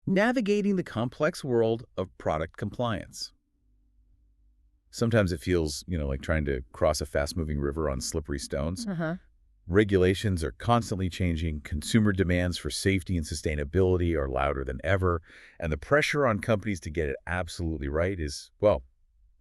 navigating the complex world of product compliance. Sometimes it feels, like trying to cross a fast-moving river on slippery stones. Regulations are constantly changing, consumer demands for safety and sustainability are louder than ever, and the pressure on companies to get it absolutely right is, well,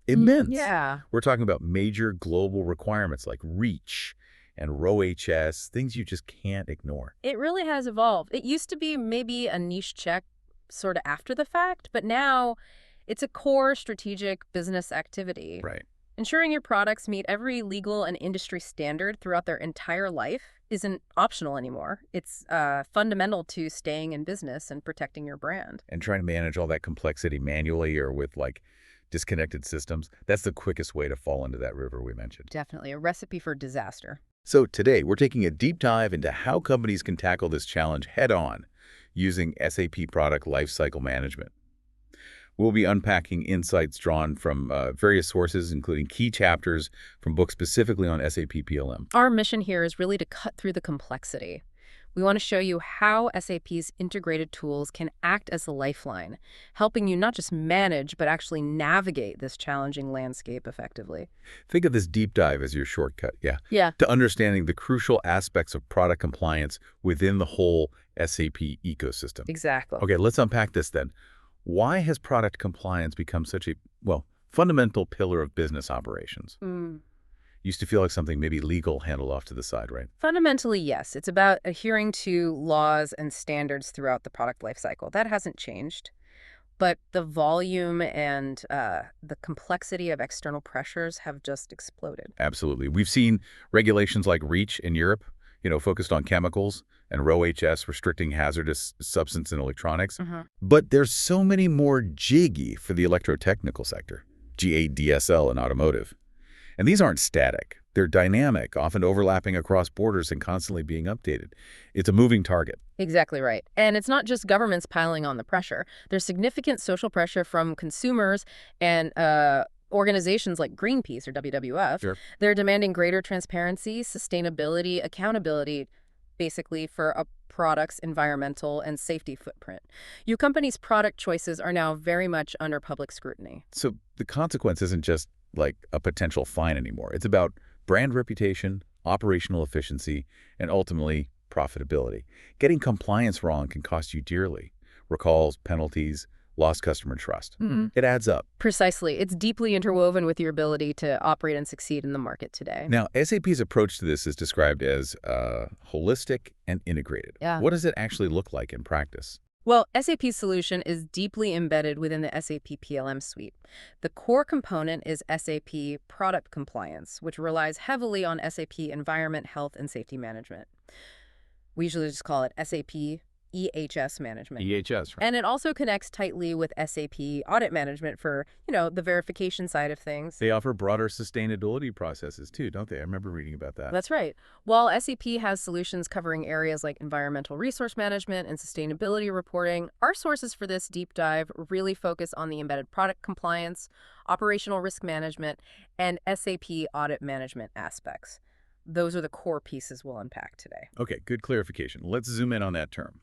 immense. Yeah. We're talking about major global requirements like REACH and RoHS, things you just can't ignore. It really has evolved. It used to be maybe a niche check sort of after the fact, but now it's a core strategic business activity. Right. Ensuring your products meet every legal and industry standard throughout their entire life isn't optional anymore. It's fundamental to staying in business and protecting your brand. And trying to manage all that complexity manually or with disconnected systems, that's the quickest way to fall into that river we mentioned. Definitely a recipe for disaster. So today, we're taking a deep dive into how companies can tackle this challenge head-on using SAP Product Lifecycle Management. We'll be unpacking insights drawn from various sources, including key chapters from books specifically on SAP PLM. Our mission here is really to cut through the complexity. We want to show you how SAP's integrated tools can act as a lifeline, helping you not just manage, but actually navigate this challenging landscape effectively. Think of this deep dive as your shortcut, Yeah. to understanding the crucial aspects of product compliance within the whole SAP ecosystem. Exactly. Okay, let's unpack this then. Why has product compliance become such a, fundamental pillar of business operations? Used to feel like something maybe legal handled off to the side, right? Fundamentally, yes. It's about adhering to laws and standards throughout the product lifecycle. That hasn't changed. But the volume and the complexity of external pressures have just exploded. Absolutely. We've seen regulations like REACH in Europe, focused on chemicals, and RoHS restricting hazardous substance in electronics. But there's so many more jiggy for the electrotechnical sector, GADSL in automotive. And these aren't static. They're dynamic, often overlapping across borders and constantly being updated. It's a moving target. Exactly right. And it's not just governments piling on the pressure. There's significant social pressure from consumers and organizations like Greenpeace or WWF. Sure. They're demanding greater transparency, sustainability, accountability, basically for a product's environmental and safety footprint. Your company's product choices are now very much under public scrutiny. So the consequence isn't just like a potential fine anymore. It's about brand reputation, operational efficiency, and ultimately profitability. Getting compliance wrong can cost you dearly. Recalls, penalties, lost customer trust. It adds up. Precisely. It's deeply interwoven with your ability to operate and succeed in the market today. Now, SAP's approach to this is described as holistic and integrated. Yeah. What does it actually look like in practice? Well, SAP's solution is deeply embedded within the SAP PLM suite. The core component is SAP Product Compliance, which relies heavily on SAP Environment, Health, and Safety Management. We usually just call it SAP EHS Management. EHS, right? And it also connects tightly with SAP Audit Management for, the verification side of things. They offer broader sustainability processes too, don't they? I remember reading about that. That's right. While SAP has solutions covering areas like environmental resource management and sustainability reporting, our sources for this deep dive really focus on the embedded product compliance, operational risk management, and SAP audit management aspects. Those are the core pieces we'll unpack today. Okay, good clarification. Let's zoom in on that term.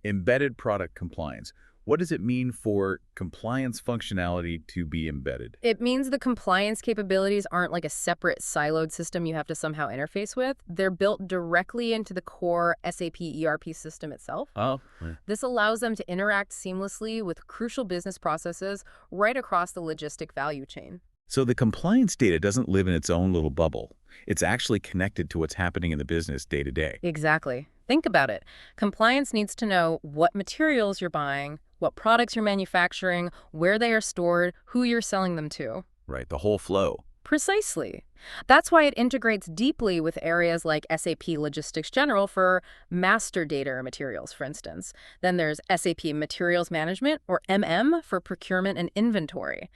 Embedded product compliance. What does it mean for compliance functionality to be embedded? It means the compliance capabilities aren't like a separate siloed system you have to somehow interface with. They're built directly into the core SAP ERP system itself. Oh. Yeah. This allows them to interact seamlessly with crucial business processes right across the logistic value chain. So the compliance data doesn't live in its own little bubble. It's actually connected to what's happening in the business day to day. Exactly. Think about it. Compliance needs to know what materials you're buying, what products you're manufacturing, where they are stored, who you're selling them to. Right, the whole flow. Precisely. That's why it integrates deeply with areas like SAP Logistics General for master data or materials, for instance. Then there's SAP Materials Management, or MM, for procurement and inventory.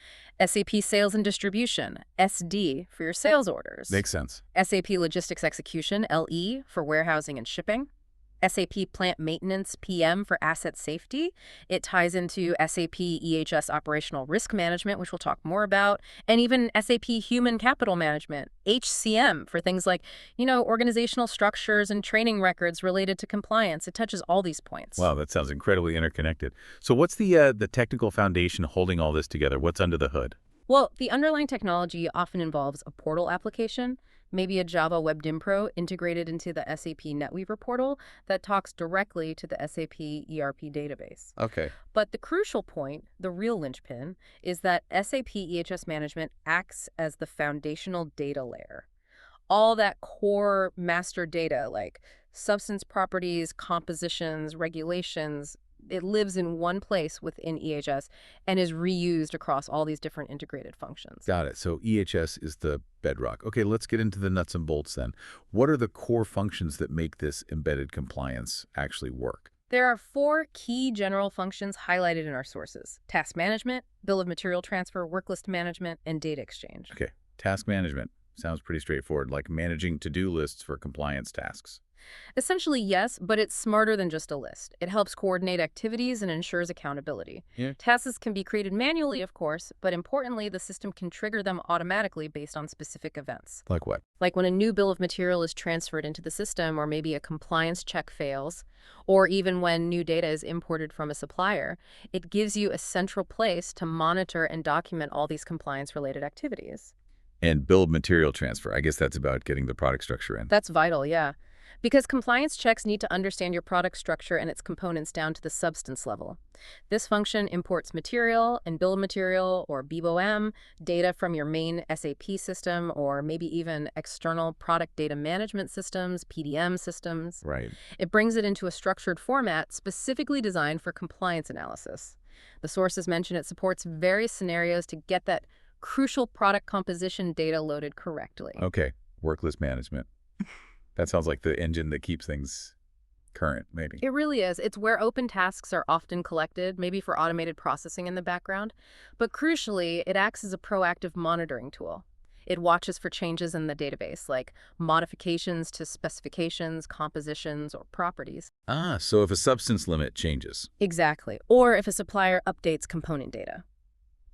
SAP Sales and Distribution, SD, for your sales orders. Makes sense. SAP Logistics Execution, LE, for warehousing and shipping. SAP Plant Maintenance PM for asset safety. It ties into SAP EHS Operational Risk Management, which we'll talk more about, and even SAP Human Capital Management, HCM, for things like, organizational structures and training records related to compliance. It touches all these points. Wow, that sounds incredibly interconnected. So what's the technical foundation holding all this together? What's under the hood? Well, the underlying technology often involves a portal application, maybe a Java WebDim Pro integrated into the SAP NetWeaver portal that talks directly to the SAP ERP database. Okay. But the crucial point, the real linchpin, is that SAP EHS Management acts as the foundational data layer. All that core master data like substance properties, compositions, regulations, it lives in one place within EHS and is reused across all these different integrated functions. Got it. So EHS is the bedrock. Okay, let's get into the nuts and bolts then. What are the core functions that make this embedded compliance actually work? There are 4 key general functions highlighted in our sources: task management, bill of material transfer, work list management, and data exchange. Okay, task management. Sounds pretty straightforward, like managing to-do lists for compliance tasks. Essentially, yes, but it's smarter than just a list. It helps coordinate activities and ensures accountability. Yeah. Tasks can be created manually, of course, but importantly, the system can trigger them automatically based on specific events. Like what? Like when a new bill of material is transferred into the system, or maybe a compliance check fails, or even when new data is imported from a supplier, it gives you a central place to monitor and document all these compliance-related activities. And bill of material transfer. I guess that's about getting the product structure in. That's vital, yeah. Because compliance checks need to understand your product structure and its components down to the substance level. This function imports material and bill of material, or BOM, data from your main SAP system, or maybe even external product data management systems, PDM systems. Right. It brings it into a structured format specifically designed for compliance analysis. The sources mention it supports various scenarios to get that crucial product composition data loaded correctly. Okay, work list management. That sounds like the engine that keeps things current, maybe. It really is. It's where open tasks are often collected, maybe for automated processing in the background. But crucially, it acts as a proactive monitoring tool. It watches for changes in the database, like modifications to specifications, compositions, or properties. Ah, so if a substance limit changes. Exactly. Or if a supplier updates component data.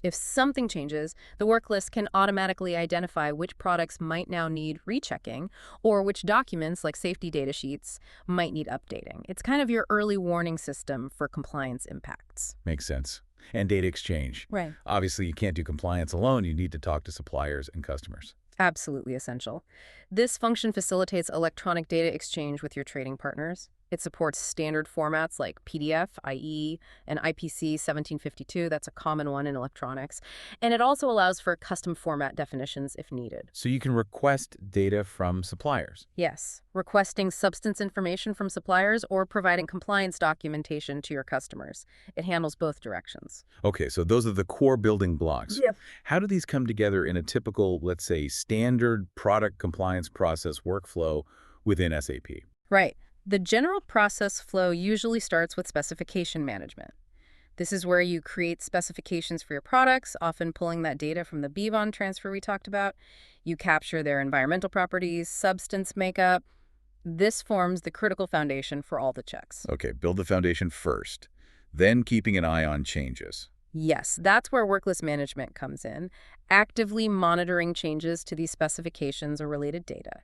If something changes, the work list can automatically identify which products might now need rechecking, or which documents, like safety data sheets, might need updating. It's kind of your early warning system for compliance impacts. Makes sense. And data exchange. Right. Obviously, you can't do compliance alone. You need to talk to suppliers and customers. Absolutely essential. This function facilitates electronic data exchange with your trading partners. It supports standard formats like PDF, IE, and IPC 1752. That's a common one in electronics. And it also allows for custom format definitions if needed. So you can request data from suppliers. Yes, requesting substance information from suppliers or providing compliance documentation to your customers. It handles both directions. Okay, so those are the core building blocks. Yep. How do these come together in a typical, let's say, standard product compliance process workflow within SAP? Right. The general process flow usually starts with specification management. This is where you create specifications for your products, often pulling that data from the BOM transfer we talked about. You capture their environmental properties, substance makeup. This forms the critical foundation for all the checks. Okay, build the foundation first, then keeping an eye on changes. Yes, that's where work list management comes in, actively monitoring changes to these specifications or related data.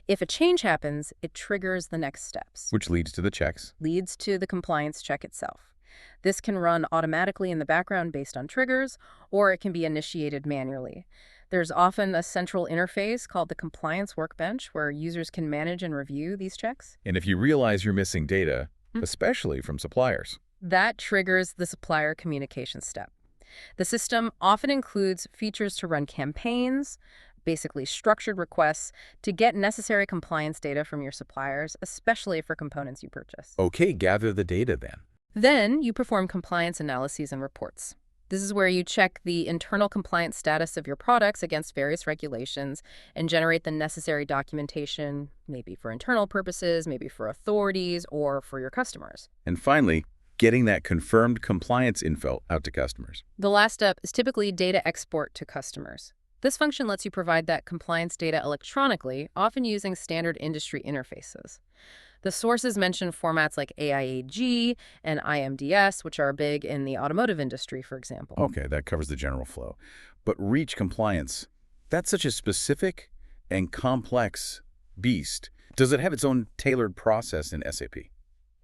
If a change happens, it triggers the next steps. Which leads to the checks. Leads to the compliance check itself. This can run automatically in the background based on triggers, or it can be initiated manually. There's often a central interface called the compliance workbench where users can manage and review these checks. And if you realize you're missing data, especially from suppliers, that triggers the supplier communication step. The system often includes features to run campaigns, basically structured requests to get necessary compliance data from your suppliers, especially for components you purchase. Okay, gather the data then. Then you perform compliance analyses and reports. This is where you check the internal compliance status of your products against various regulations and generate the necessary documentation, maybe for internal purposes, maybe for authorities, or for your customers. And finally, getting that confirmed compliance info out to customers. The last step is typically data export to customers. This function lets you provide that compliance data electronically, often using standard industry interfaces. The sources mention formats like AIAG and IMDS, which are big in the automotive industry, for example. Okay, that covers the general flow. But REACH compliance, that's such a specific and complex beast. Does it have its own tailored process in SAP?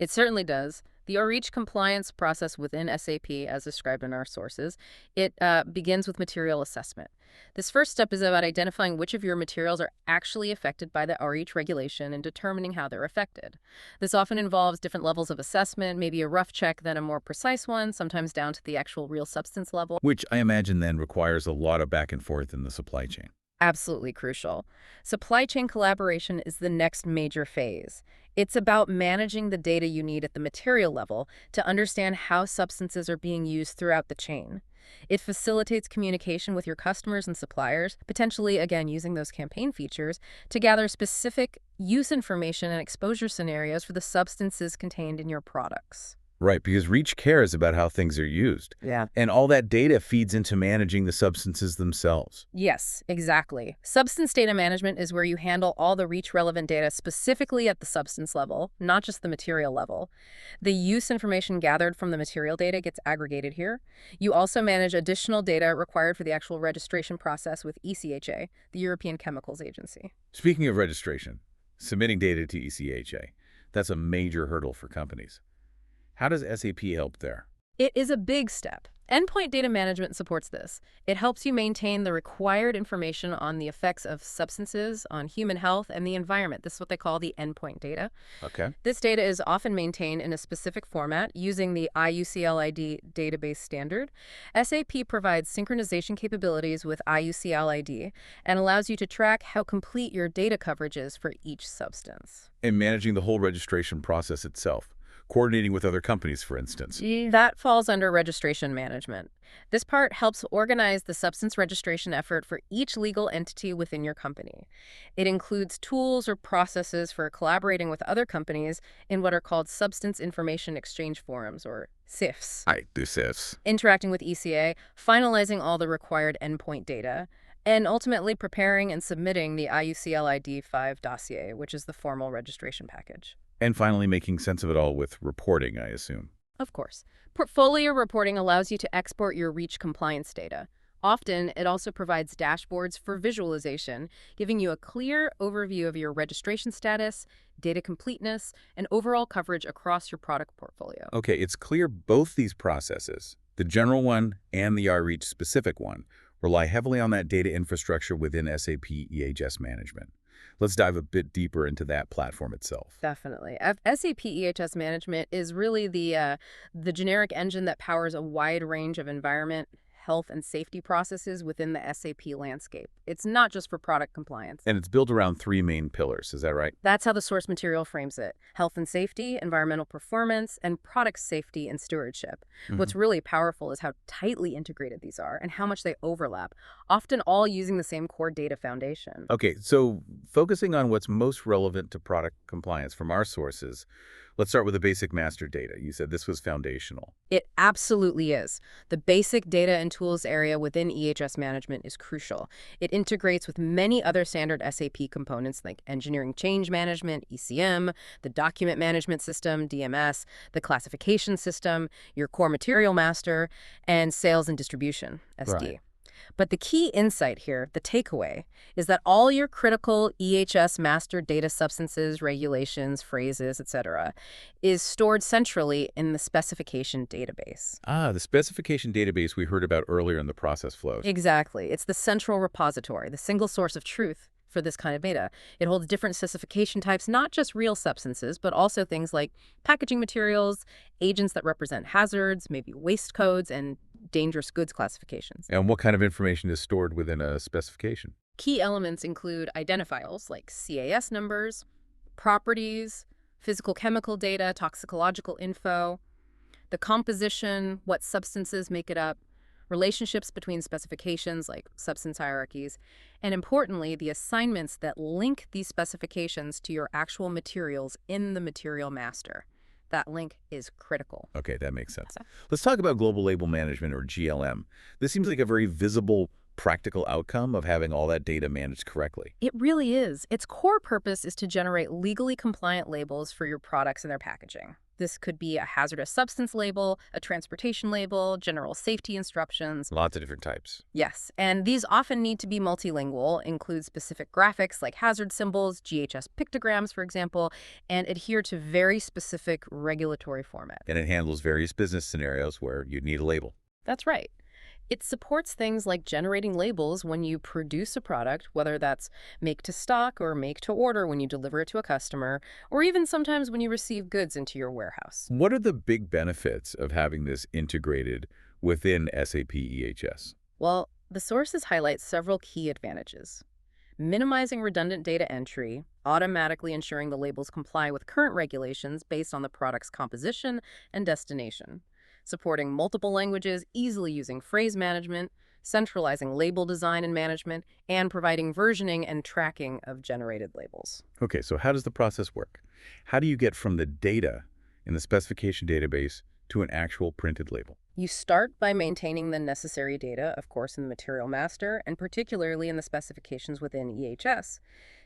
It certainly does. The REACH compliance process within SAP, as described in our sources, it begins with material assessment. This first step is about identifying which of your materials are actually affected by the REACH regulation and determining how they're affected. This often involves different levels of assessment, maybe a rough check, then a more precise one, sometimes down to the actual real substance level. Which I imagine then requires a lot of back and forth in the supply chain. Absolutely crucial. Supply chain collaboration is the next major phase. It's about managing the data you need at the material level to understand how substances are being used throughout the chain. It facilitates communication with your customers and suppliers, potentially, again, using those campaign features to gather specific use information and exposure scenarios for the substances contained in your products. Right, because REACH cares about how things are used. Yeah. And all that data feeds into managing the substances themselves. Yes, exactly. Substance data management is where you handle all the REACH-relevant data specifically at the substance level, not just the material level. The use information gathered from the material data gets aggregated here. You also manage additional data required for the actual registration process with ECHA, the European Chemicals Agency. Speaking of registration, submitting data to ECHA, that's a major hurdle for companies. How does SAP help there? It is a big step. Endpoint data management supports this. It helps you maintain the required information on the effects of substances on human health and the environment. This is what they call the endpoint data. Okay. This data is often maintained in a specific format using the IUCLID database standard. SAP provides synchronization capabilities with IUCLID and allows you to track how complete your data coverage is for each substance. And managing the whole registration process itself. Coordinating with other companies, for instance. That falls under registration management. This part helps organize the substance registration effort for each legal entity within your company. It includes tools or processes for collaborating with other companies in what are called Substance Information Exchange Forums, or SIFs. I do SIFs. Interacting with ECA, finalizing all the required endpoint data, and ultimately preparing and submitting the IUCLID 5 dossier, which is the formal registration package. And finally, making sense of it all with reporting, I assume. Of course. Portfolio reporting allows you to export your REACH compliance data. Often, it also provides dashboards for visualization, giving you a clear overview of your registration status, data completeness, and overall coverage across your product portfolio. Okay, it's clear both these processes, the general one and the REACH specific one, rely heavily on that data infrastructure within SAP EHS Management. Let's dive a bit deeper into that platform itself. Definitely. SAP EHS Management is really the generic engine that powers a wide range of environment, health, and safety processes within the SAP landscape. It's not just for product compliance. And it's built around three main pillars, is that right? That's how the source material frames it: health and safety, environmental performance, and product safety and stewardship. What's really powerful is how tightly integrated these are and how much they overlap, often all using the same core data foundation. Okay, so focusing on what's most relevant to product compliance from our sources, let's start with the basic master data. You said this was foundational. It absolutely is. The basic data and tools area within EHS management is crucial. It integrates with many other standard SAP components like engineering change management, ECM, the document management system, DMS, the classification system, your core material master, and sales and distribution, SD. Right. But the key insight here, the takeaway, is that all your critical EHS master data substances, regulations, phrases, etc., is stored centrally in the specification database. Ah, the specification database we heard about earlier in the process flows. Exactly. It's the central repository, the single source of truth for this kind of data. It holds different specification types, not just real substances, but also things like packaging materials, agents that represent hazards, maybe waste codes, and dangerous goods classifications. And what kind of information is stored within a specification? Key elements include identifiers like CAS numbers, properties, physical chemical data, toxicological info, the composition, what substances make it up, relationships between specifications like substance hierarchies, and importantly, the assignments that link these specifications to your actual materials in the material master. That link is critical. Okay, that makes sense. Let's talk about global label management, or GLM. This seems like a very visible practical outcome of having all that data managed correctly. It really is. Its core purpose is to generate legally compliant labels for your products and their packaging. This could be a hazardous substance label, a transportation label, general safety instructions. Lots of different types. Yes, and these often need to be multilingual, include specific graphics like hazard symbols, GHS pictograms, for example, and adhere to very specific regulatory format. And it handles various business scenarios where you'd need a label. That's right. It supports things like generating labels when you produce a product, whether that's make to stock or make to order when you deliver it to a customer, or even sometimes when you receive goods into your warehouse. What are the big benefits of having this integrated within SAP EHS? Well, the sources highlight several key advantages. Minimizing redundant data entry, automatically ensuring the labels comply with current regulations based on the product's composition and destination, supporting multiple languages, easily using phrase management, centralizing label design and management, and providing versioning and tracking of generated labels. Okay, so how does the process work? How do you get from the data in the specification database to an actual printed label? You start by maintaining the necessary data, of course, in the material master, and particularly in the specifications within EHS.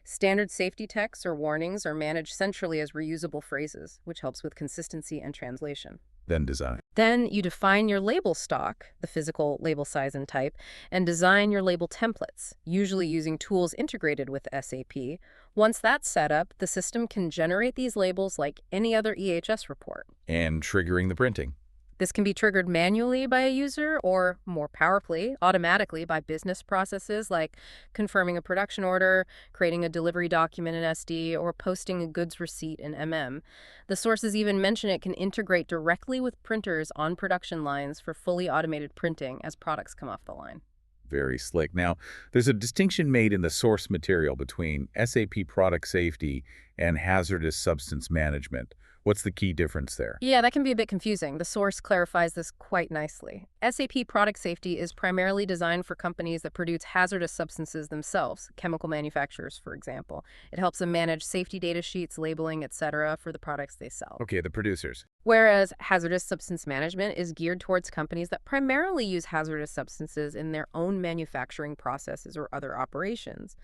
Standard safety texts or warnings are managed centrally as reusable phrases, which helps with consistency and translation. Then design. Then you define your label stock, the physical label size and type, and design your label templates, usually using tools integrated with SAP. Once that's set up, the system can generate these labels like any other EHS report. And triggering the printing. This can be triggered manually by a user or, more powerfully, automatically by business processes like confirming a production order, creating a delivery document in SD, or posting a goods receipt in MM. The sources even mention it can integrate directly with printers on production lines for fully automated printing as products come off the line. Very slick. Now, there's a distinction made in the source material between SAP Product Safety and Hazardous Substance Management. What's the key difference there? Yeah, that can be a bit confusing. The source clarifies this quite nicely. SAP Product Safety is primarily designed for companies that produce hazardous substances themselves, chemical manufacturers, for example. It helps them manage safety data sheets, labeling, etc. for the products they sell. Okay, the producers. Whereas hazardous substance management is geared towards companies that primarily use hazardous substances in their own manufacturing processes or other operations.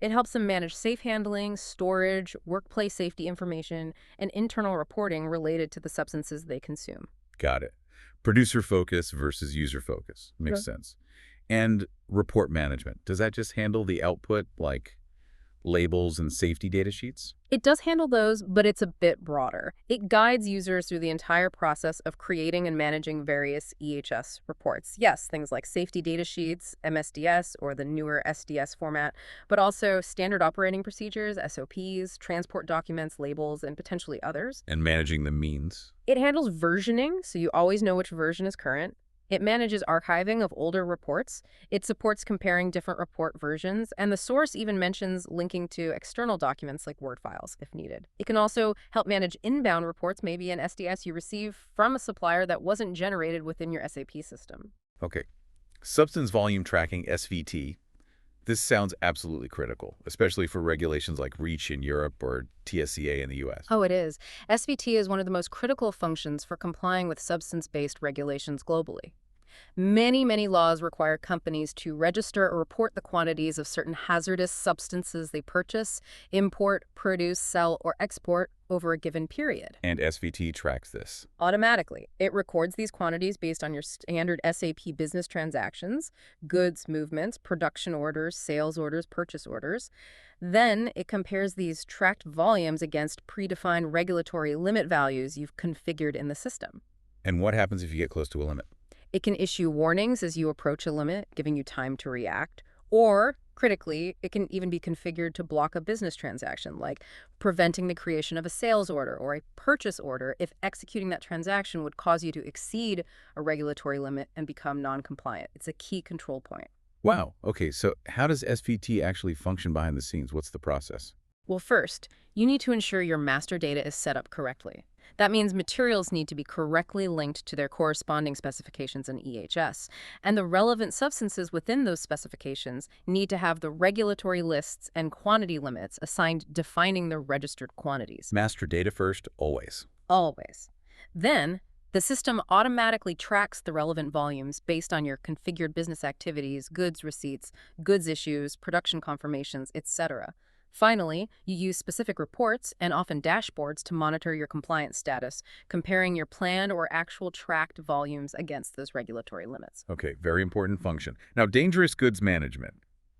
It helps them manage safe handling, storage, workplace safety information, and internal reporting related to the substances they consume. Got it. Producer focus versus user focus. Makes sense. And report management. Does that just handle the output like labels and safety data sheets? It does handle those, but it's a bit broader. It guides users through the entire process of creating and managing various EHS reports. Yes, things like safety data sheets, MSDS, or the newer SDS format, but also standard operating procedures, SOPs, transport documents, labels, and potentially others. And managing the means. It handles versioning, so you always know which version is current. It manages archiving of older reports. It supports comparing different report versions, and the source even mentions linking to external documents like Word files if needed. It can also help manage inbound reports, maybe an SDS you receive from a supplier that wasn't generated within your SAP system. Okay. Substance volume tracking, SVT. This sounds absolutely critical, especially for regulations like REACH in Europe or TSCA in the US. Oh, it is. SVT is one of the most critical functions for complying with substance-based regulations globally. Many laws require companies to register or report the quantities of certain hazardous substances they purchase, import, produce, sell, or export over a given period. And SVT tracks this. Automatically. It records these quantities based on your standard SAP business transactions, goods movements, production orders, sales orders, purchase orders. Then it compares these tracked volumes against predefined regulatory limit values you've configured in the system. And what happens if you get close to a limit? It can issue warnings as you approach a limit, giving you time to react. Or, critically, it can even be configured to block a business transaction, like preventing the creation of a sales order or a purchase order if executing that transaction would cause you to exceed a regulatory limit and become non-compliant. It's a key control point. Wow. Okay, so how does SVT actually function behind the scenes? What's the process? Well, first, you need to ensure your master data is set up correctly. That means materials need to be correctly linked to their corresponding specifications in EHS, and the relevant substances within those specifications need to have the regulatory lists and quantity limits assigned defining the registered quantities. Master data first, always. Always. Then, The system automatically tracks the relevant volumes based on your configured business activities, goods receipts, goods issues, production confirmations, etc. Finally, you use specific reports and often dashboards to monitor your compliance status, comparing your planned or actual tracked volumes against those regulatory limits. Okay, very important function. Now, dangerous goods management.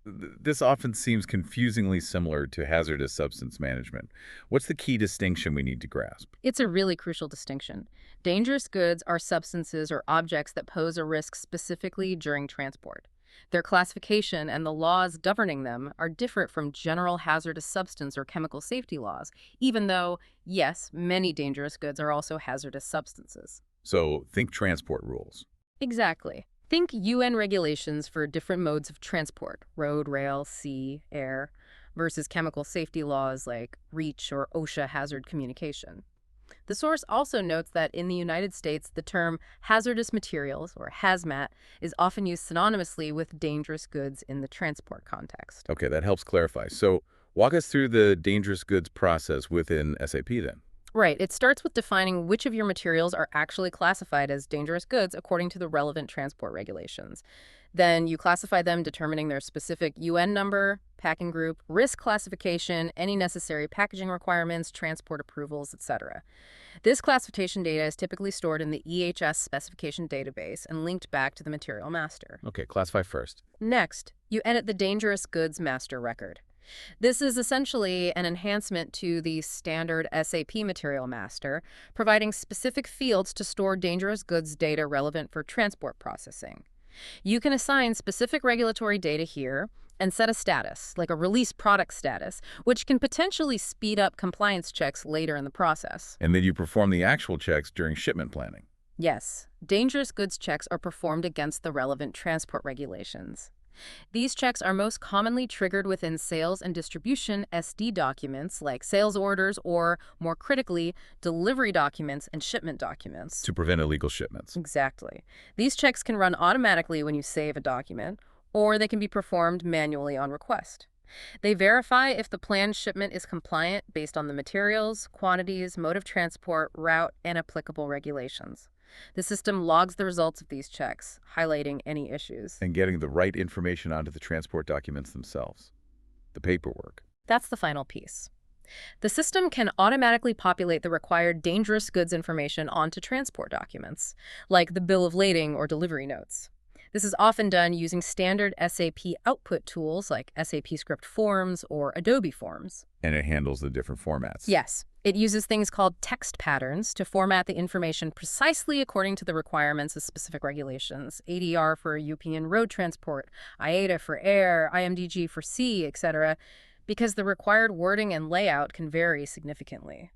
This often seems confusingly similar to hazardous substance management. What's the key distinction we need to grasp? It's a really crucial distinction. Dangerous goods are substances or objects that pose a risk specifically during transport. Their classification and the laws governing them are different from general hazardous substance or chemical safety laws, even though, yes, many dangerous goods are also hazardous substances. So think transport rules. Exactly. Think UN regulations for different modes of transport, road, rail, sea, air, versus chemical safety laws like REACH or OSHA hazard communication. The source also notes that in the United States, the term hazardous materials, or hazmat, is often used synonymously with dangerous goods in the transport context. Okay, that helps clarify. So walk us through the dangerous goods process within SAP then. Right. It starts with defining which of your materials are actually classified as dangerous goods according to the relevant transport regulations. Then you classify them, determining their specific UN number, packing group, risk classification, any necessary packaging requirements, transport approvals, etc. This classification data is typically stored in the EHS specification database and linked back to the material master. Okay, classify first. Next, you edit the dangerous goods master record. This is essentially an enhancement to the standard SAP Material Master, providing specific fields to store dangerous goods data relevant for transport processing. You can assign specific regulatory data here and set a status, like a release product status, which can potentially speed up compliance checks later in the process. And then you perform the actual checks during shipment planning. Yes, dangerous goods checks are performed against the relevant transport regulations. These checks are most commonly triggered within sales and distribution SD documents like sales orders or, more critically, delivery documents and shipment documents. To prevent illegal shipments. Exactly. These checks can run automatically when you save a document, or they can be performed manually on request. They verify if the planned shipment is compliant based on the materials, quantities, mode of transport, route, and applicable regulations. The system logs the results of these checks, highlighting any issues. And getting the right information onto the transport documents themselves. The paperwork. That's the final piece. The system can automatically populate the required dangerous goods information onto transport documents, like the bill of lading or delivery notes. This is often done using standard SAP output tools like SAP Script Forms or Adobe Forms. And it handles the different formats. Yes. It uses things called text patterns to format the information precisely according to the requirements of specific regulations. ADR for European road transport, IATA for air, IMDG for sea, etc., because the required wording and layout can vary significantly.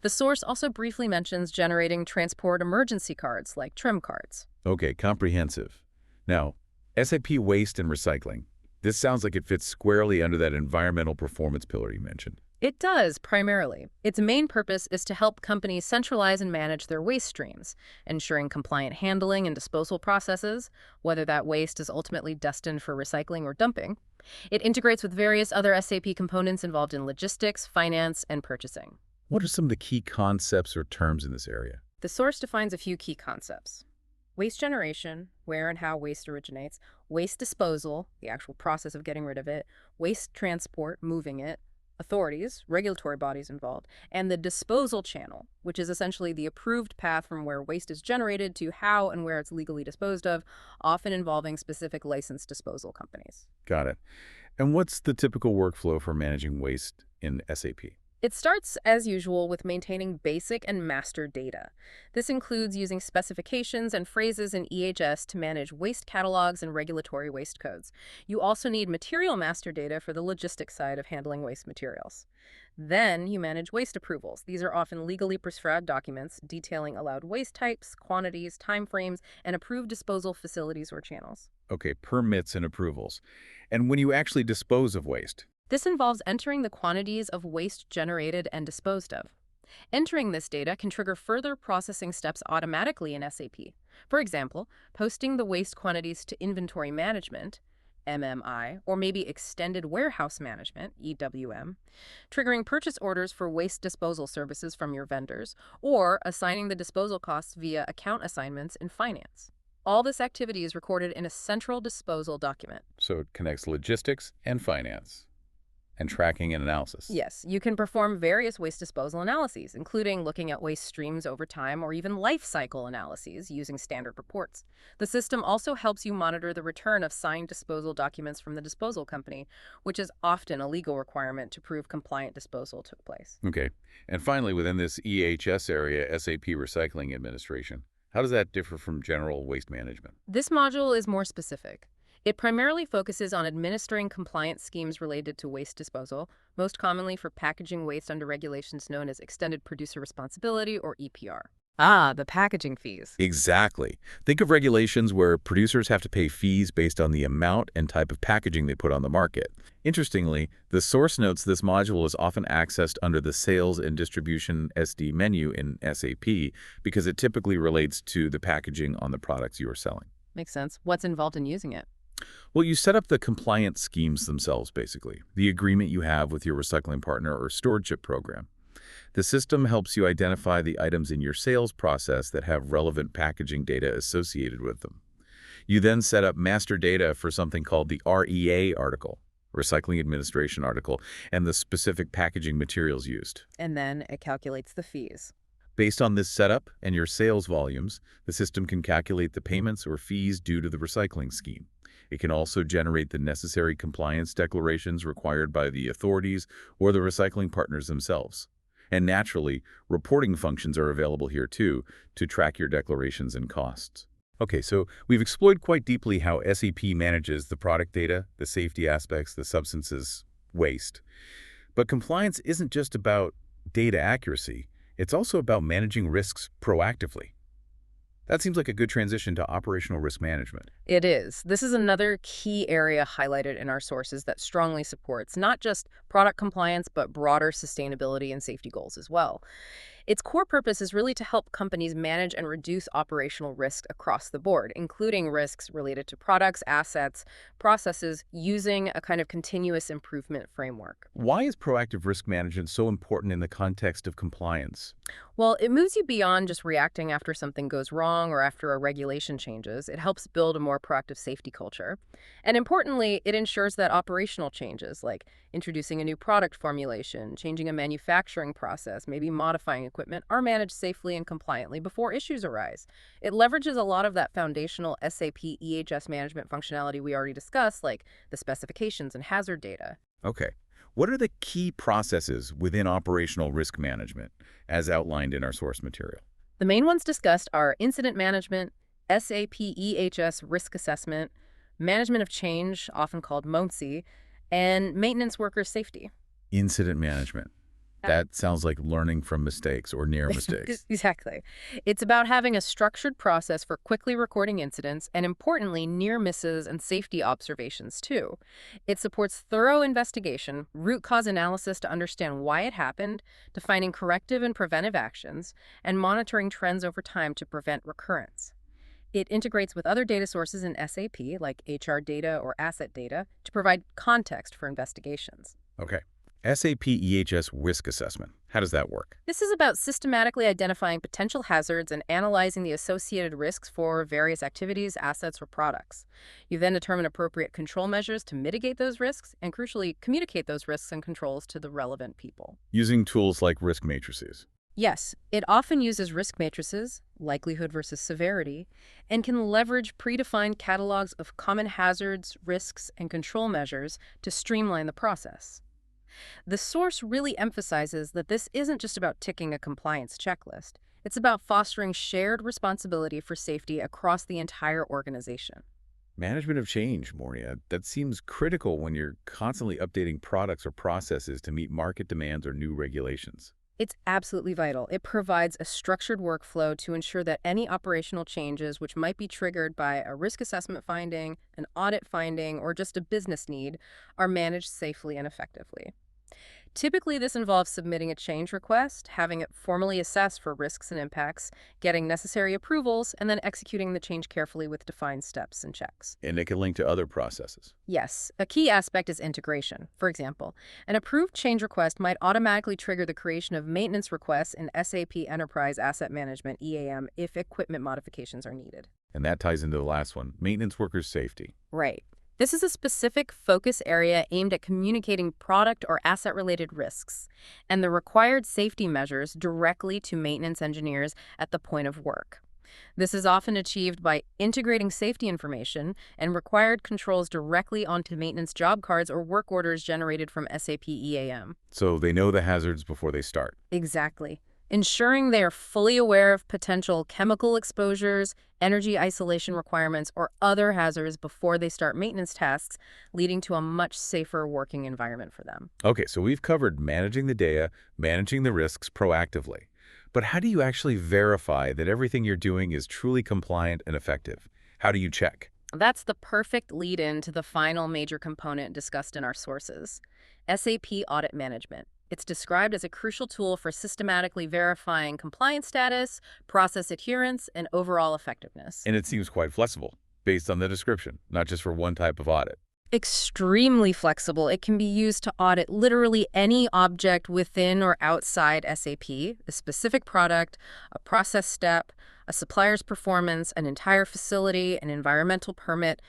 The source also briefly mentions generating transport emergency cards like trim cards. Okay, comprehensive. Now, SAP Waste and Recycling. This sounds like it fits squarely under that environmental performance pillar you mentioned. It does, primarily. Its main purpose is to help companies centralize and manage their waste streams, ensuring compliant handling and disposal processes, whether that waste is ultimately destined for recycling or dumping. It integrates with various other SAP components involved in logistics, finance, and purchasing. What are some of the key concepts or terms in this area? The source defines a few key concepts. Waste generation, where and how waste originates, waste disposal, the actual process of getting rid of it, waste transport, moving it, authorities, regulatory bodies involved, and the disposal channel, which is essentially the approved path from where waste is generated to how and where it's legally disposed of, often involving specific licensed disposal companies. Got it. And what's the typical workflow for managing waste in SAP? It starts, as usual, with maintaining basic and master data. This includes using specifications and phrases in EHS to manage waste catalogs and regulatory waste codes. You also need material master data for the logistics side of handling waste materials. Then you manage waste approvals. These are often legally prescribed documents detailing allowed waste types, quantities, timeframes, and approved disposal facilities or channels. Okay, permits and approvals. And when you actually dispose of waste? This involves entering the quantities of waste generated and disposed of. Entering this data can trigger further processing steps automatically in SAP. For example, posting the waste quantities to inventory management, MMI, or maybe Extended Warehouse Management, EWM, triggering purchase orders for waste disposal services from your vendors, or assigning the disposal costs via account assignments in finance. All this activity is recorded in a central disposal document. So it connects logistics and finance and tracking and analysis. Yes, you can perform various waste disposal analyses, including looking at waste streams over time or even life cycle analyses using standard reports. The system also helps you monitor the return of signed disposal documents from the disposal company, which is often a legal requirement to prove compliant disposal took place. Okay. And finally, within this EHS area, SAP Recycling Administration, how does that differ from general waste management? This module is more specific. It primarily focuses on administering compliance schemes related to waste disposal, most commonly for packaging waste under regulations known as Extended Producer Responsibility, or EPR. Ah, the packaging fees. Exactly. Think of regulations where producers have to pay fees based on the amount and type of packaging they put on the market. Interestingly, the source notes this module is often accessed under the Sales and Distribution SD menu in SAP because it typically relates to the packaging on the products you are selling. Makes sense. What's involved in using it? Well, you set up the compliance schemes themselves, basically, the agreement you have with your recycling partner or stewardship program. The system helps you identify the items in your sales process that have relevant packaging data associated with them. You then set up master data for something called the REA article, Recycling Administration article, and the specific packaging materials used. And then it calculates the fees. Based on this setup and your sales volumes, the system can calculate the payments or fees due to the recycling scheme. It can also generate the necessary compliance declarations required by the authorities or the recycling partners themselves. And naturally, reporting functions are available here too to track your declarations and costs. Okay, so we've explored quite deeply how SAP manages the product data, the safety aspects, the substances, waste. But compliance isn't just about data accuracy. It's also about managing risks proactively. That seems like a good transition to operational risk management. It is. This is another key area highlighted in our sources that strongly supports not just product compliance, but broader sustainability and safety goals as well. Its core purpose is really to help companies manage and reduce operational risk across the board, including risks related to products, assets, processes, using a kind of continuous improvement framework. Why is proactive risk management so important in the context of compliance? Well, it moves you beyond just reacting after something goes wrong or after a regulation changes. It helps build a more proactive safety culture. And importantly, it ensures that operational changes, like introducing a new product formulation, changing a manufacturing process, maybe modifying equipment, are managed safely and compliantly before issues arise. It leverages a lot of that foundational SAP EHS management functionality we already discussed, like the specifications and hazard data. Okay. What are the key processes within operational risk management, as outlined in our source material? The main ones discussed are incident management, SAP EHS risk assessment, management of change, often called MONSI, and maintenance worker safety. Incident management. That sounds like learning from mistakes or near mistakes. Exactly. It's about having a structured process for quickly recording incidents and, importantly, near misses and safety observations, too. It supports thorough investigation, root cause analysis to understand why it happened, defining corrective and preventive actions, and monitoring trends over time to prevent recurrence. It integrates with other data sources in SAP, like HR data or asset data, to provide context for investigations. Okay. SAP EHS risk assessment. How does that work? This is about systematically identifying potential hazards and analyzing the associated risks for various activities, assets, or products. You then determine appropriate control measures to mitigate those risks and, crucially, communicate those risks and controls to the relevant people. Using tools like risk matrices. Yes, it often uses risk matrices, likelihood versus severity, and can leverage predefined catalogs of common hazards, risks, and control measures to streamline the process. The source really emphasizes that this isn't just about ticking a compliance checklist. It's about fostering shared responsibility for safety across the entire organization. Management of change, Moria. That seems critical when you're constantly updating products or processes to meet market demands or new regulations. It's absolutely vital. It provides a structured workflow to ensure that any operational changes which might be triggered by a risk assessment finding, an audit finding, or just a business need are managed safely and effectively. Typically, this involves submitting a change request, having it formally assessed for risks and impacts, getting necessary approvals, and then executing the change carefully with defined steps and checks. And it can link to other processes. Yes, a key aspect is integration. For example, an approved change request might automatically trigger the creation of maintenance requests in SAP Enterprise Asset Management (EAM) if equipment modifications are needed. And that ties into the last one, maintenance workers' safety. Right. This is a specific focus area aimed at communicating product or asset-related risks and the required safety measures directly to maintenance engineers at the point of work. This is often achieved by integrating safety information and required controls directly onto maintenance job cards or work orders generated from SAP EAM. So they know the hazards before they start. Exactly. Ensuring they are fully aware of potential chemical exposures, energy isolation requirements, or other hazards before they start maintenance tasks, leading to a much safer working environment for them. Okay, so we've covered managing the data, managing the risks proactively. But how do you actually verify that everything you're doing is truly compliant and effective? How do you check? That's the perfect lead-in to the final major component discussed in our sources, SAP Audit Management. It's described as a crucial tool for systematically verifying compliance status, process adherence, and overall effectiveness. And it seems quite flexible, based on the description, not just for one type of audit. Extremely flexible. It can be used to audit literally any object within or outside SAP, a specific product, a process step, a supplier's performance, an entire facility, an environmental permit.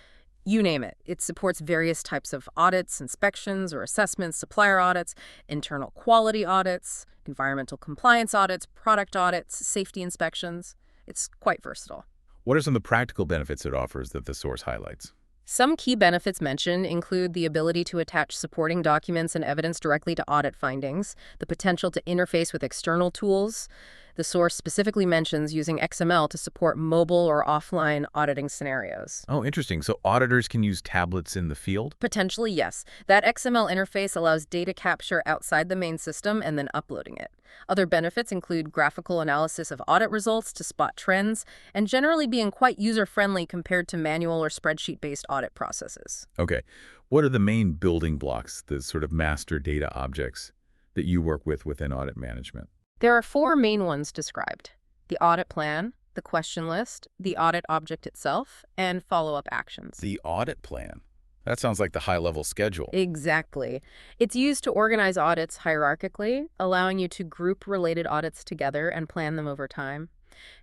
You name it. It supports various types of audits, inspections or assessments, supplier audits, internal quality audits, environmental compliance audits, product audits, safety inspections. It's quite versatile. What are some of the practical benefits it offers that the source highlights? Some key benefits mentioned include the ability to attach supporting documents and evidence directly to audit findings, the potential to interface with external tools. The source specifically mentions using XML to support mobile or offline auditing scenarios. Oh, interesting. So auditors can use tablets in the field? Potentially, yes. That XML interface allows data capture outside the main system and then uploading it. Other benefits include graphical analysis of audit results to spot trends, and generally being quite user-friendly compared to manual or spreadsheet-based audit processes. Okay. What are the main building blocks, the sort of master data objects that you work with within audit management? There are 4 main ones described: the audit plan, the question list, the audit object itself, and follow-up actions. The audit plan. That sounds like the high-level schedule. Exactly. It's used to organize audits hierarchically, allowing you to group related audits together and plan them over time.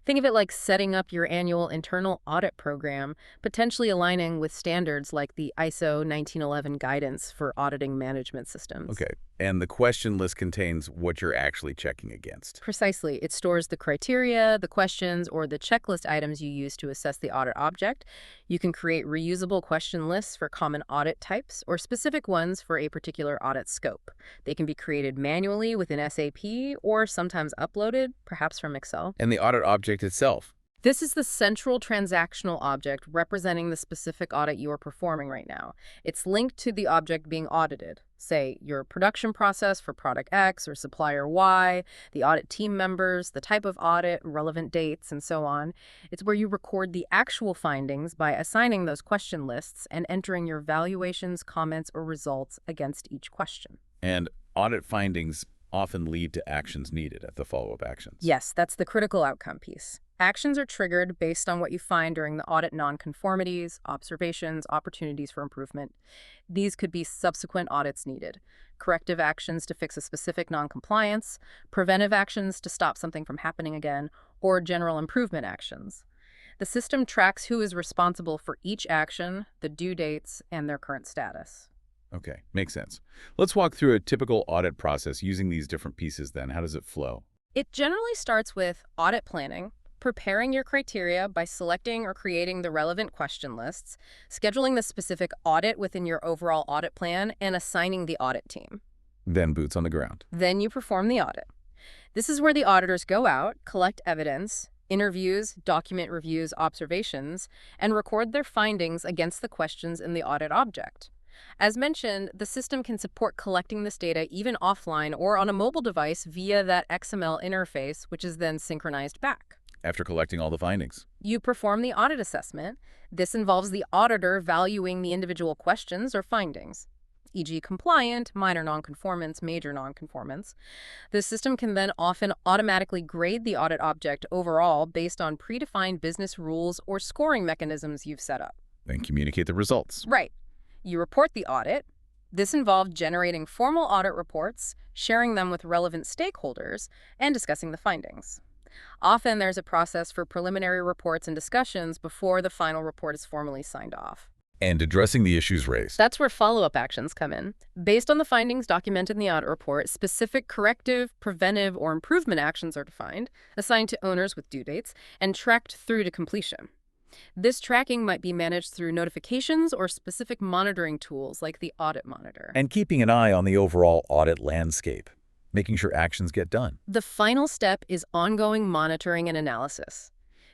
Think of it like setting up your annual internal audit program, potentially aligning with standards like the ISO 1911 guidance for auditing management systems. Okay. And the question list contains what you're actually checking against. Precisely. It stores the criteria, the questions, or the checklist items you use to assess the audit object. You can create reusable question lists for common audit types or specific ones for a particular audit scope. They can be created manually within SAP or sometimes uploaded, perhaps from Excel. And the audit object itself. This is the central transactional object representing the specific audit you are performing right now. It's linked to the object being audited, say your production process for product X or supplier Y, the audit team members, the type of audit, relevant dates, and so on. It's where you record the actual findings by assigning those question lists and entering your valuations, comments, or results against each question. And audit findings often lead to actions needed at the follow-up actions. Yes, that's the critical outcome piece. Actions are triggered based on what you find during the audit nonconformities, observations, opportunities for improvement. These could be subsequent audits needed, corrective actions to fix a specific noncompliance, preventive actions to stop something from happening again, or general improvement actions. The system tracks who is responsible for each action, the due dates, and their current status. Okay, makes sense. Let's walk through a typical audit process using these different pieces then. How does it flow? It generally starts with audit planning, preparing your criteria by selecting or creating the relevant question lists, scheduling the specific audit within your overall audit plan, and assigning the audit team. Then boots on the ground. Then you perform the audit. This is where the auditors go out, collect evidence, interviews, document reviews, observations, and record their findings against the questions in the audit object. As mentioned, the system can support collecting this data even offline or on a mobile device via that XML interface, which is then synchronized back. After collecting all the findings. You perform the audit assessment. This involves the auditor valuing the individual questions or findings. e.g. compliant, minor nonconformance, major nonconformance. The system can then often automatically grade the audit object overall based on predefined business rules or scoring mechanisms you've set up. And communicate the results. Right. You report the audit. This involved generating formal audit reports, sharing them with relevant stakeholders, and discussing the findings. Often there's a process for preliminary reports and discussions before the final report is formally signed off. And addressing the issues raised. That's where follow-up actions come in. Based on the findings documented in the audit report, specific corrective, preventive, or improvement actions are defined, assigned to owners with due dates, and tracked through to completion. This tracking might be managed through notifications or specific monitoring tools like the Audit Monitor. And keeping an eye on the overall audit landscape, making sure actions get done. The final step is ongoing monitoring and analysis.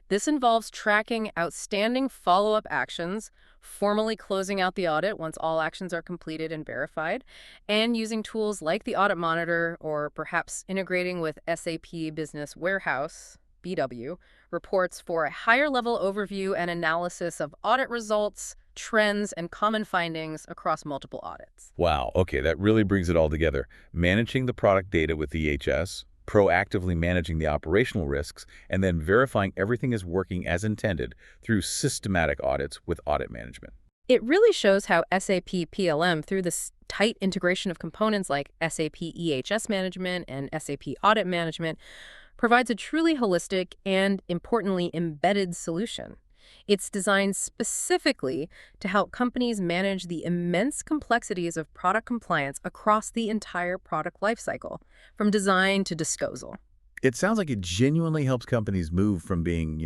This involves tracking outstanding follow-up actions, formally closing out the audit once all actions are completed and verified, and using tools like the Audit Monitor or perhaps integrating with SAP Business Warehouse, BW, reports for a higher-level overview and analysis of audit results, trends, and common findings across multiple audits. Wow, okay, that really brings it all together. Managing the product data with EHS, proactively managing the operational risks, and then verifying everything is working as intended through systematic audits with audit management. It really shows how SAP PLM, through this tight integration of components like SAP EHS Management and SAP Audit Management, provides a truly holistic and, importantly, embedded solution. It's designed specifically to help companies manage the immense complexities of product compliance across the entire product lifecycle, from design to disposal. It sounds like it genuinely helps companies move from being,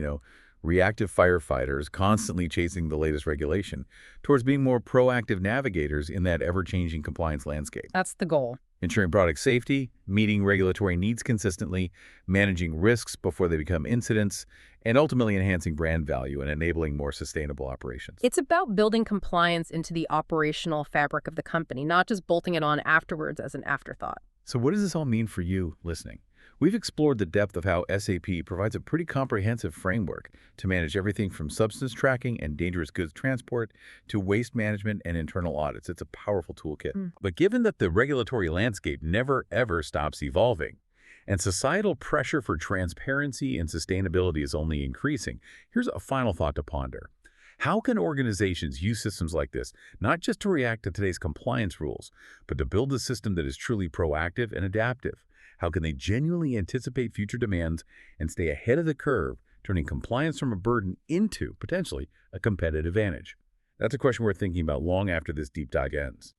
reactive firefighters constantly chasing the latest regulation towards being more proactive navigators in that ever-changing compliance landscape. That's the goal. Ensuring product safety, meeting regulatory needs consistently, managing risks before they become incidents, and ultimately enhancing brand value and enabling more sustainable operations. It's about building compliance into the operational fabric of the company, not just bolting it on afterwards as an afterthought. So what does this all mean for you listening? We've explored the depth of how SAP provides a pretty comprehensive framework to manage everything from substance tracking and dangerous goods transport to waste management and internal audits. It's a powerful toolkit. But given that the regulatory landscape never, ever stops evolving, and societal pressure for transparency and sustainability is only increasing, here's a final thought to ponder. How can organizations use systems like this, not just to react to today's compliance rules, but to build a system that is truly proactive and adaptive? How can they genuinely anticipate future demands and stay ahead of the curve, turning compliance from a burden into, potentially, a competitive advantage? That's a question we're thinking about long after this deep dive ends.